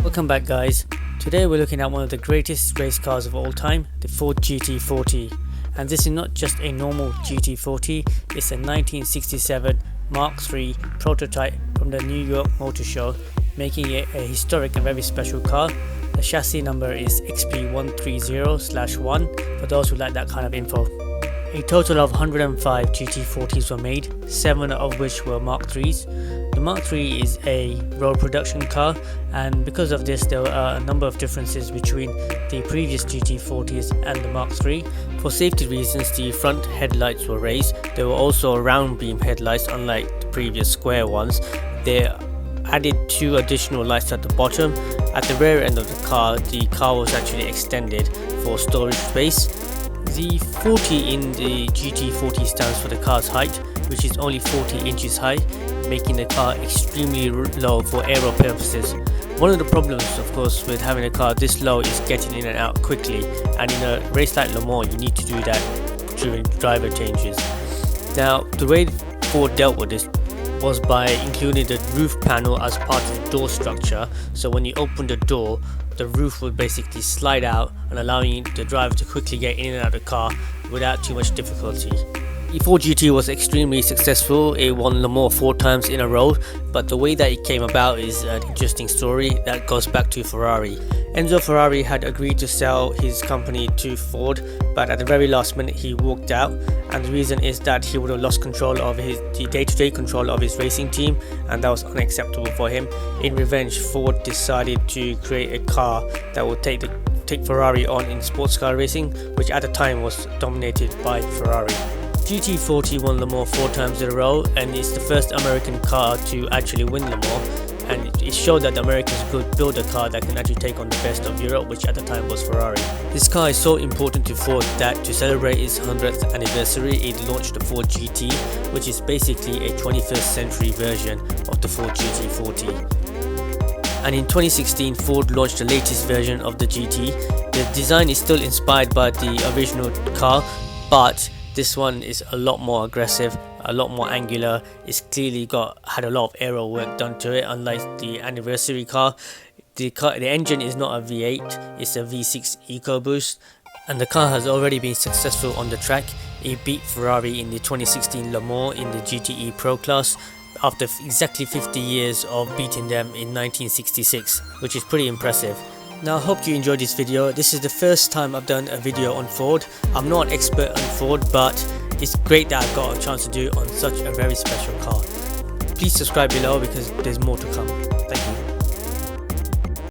Welcome back guys. Today we're looking at one of the greatest race cars of all time, the Ford GT40. And this is not just a normal GT40, it's a 1967 Mark III prototype from the New York Motor Show, making it a historic and very special car. The chassis number is XP130/1 for those who like that kind of info. A total of 105 GT40s were made, 7 of which were Mark IIIs. The Mark III is a road production car, and because of this there are a number of differences between the previous GT40s and the Mark III. For safety reasons, the front headlights were raised. There were also round beam headlights, unlike the previous square ones. They added 2 additional lights at the bottom. At the rear end of the car was actually extended for storage space. The 40 in the GT40 stands for the car's height, which is only 40 inches high, making the car extremely low for aero purposes. One of the problems, of course, with having a car this low is getting in and out quickly, and in a race like Le Mans you need to do that during driver changes. Now, the way Ford dealt with this was by including the roof panel as part of the door structure, so when you open the door, the roof would basically slide out and allowing the driver to quickly get in and out of the car without too much difficulty. The Ford GT was extremely successful. It won Le Mans 4 times in a row, but the way that it came about is an interesting story that goes back to Ferrari. Enzo Ferrari had agreed to sell his company to Ford, but at the very last minute he walked out, and the reason is that he would have lost control of the day-to-day control of his racing team, and that was unacceptable for him. In revenge, Ford decided to create a car that would take Ferrari on in sports car racing, which at the time was dominated by Ferrari. GT40 won Le Mans 4 times in a row, and it's the first American car to actually win Le Mans, and it showed that the Americans could build a car that can actually take on the best of Europe, which at the time was Ferrari. This car is so important to Ford that to celebrate its 100th anniversary it launched the Ford GT, which is basically a 21st century version of the Ford GT40. And in 2016 Ford launched the latest version of the GT. The design is still inspired by the original car, but this one is a lot more aggressive, a lot more angular. It's clearly had a lot of aero work done to it, unlike the anniversary car. The engine is not a V8, it's a V6 EcoBoost, and the car has already been successful on the track. It beat Ferrari in the 2016 Le Mans in the GTE Pro class after exactly 50 years of beating them in 1966, which is pretty impressive. Now, I hope you enjoyed this video. This is the first time I've done a video on Ford. I'm not an expert on Ford, but it's great that I've got a chance to do it on such a very special car. Please subscribe below because there's more to come.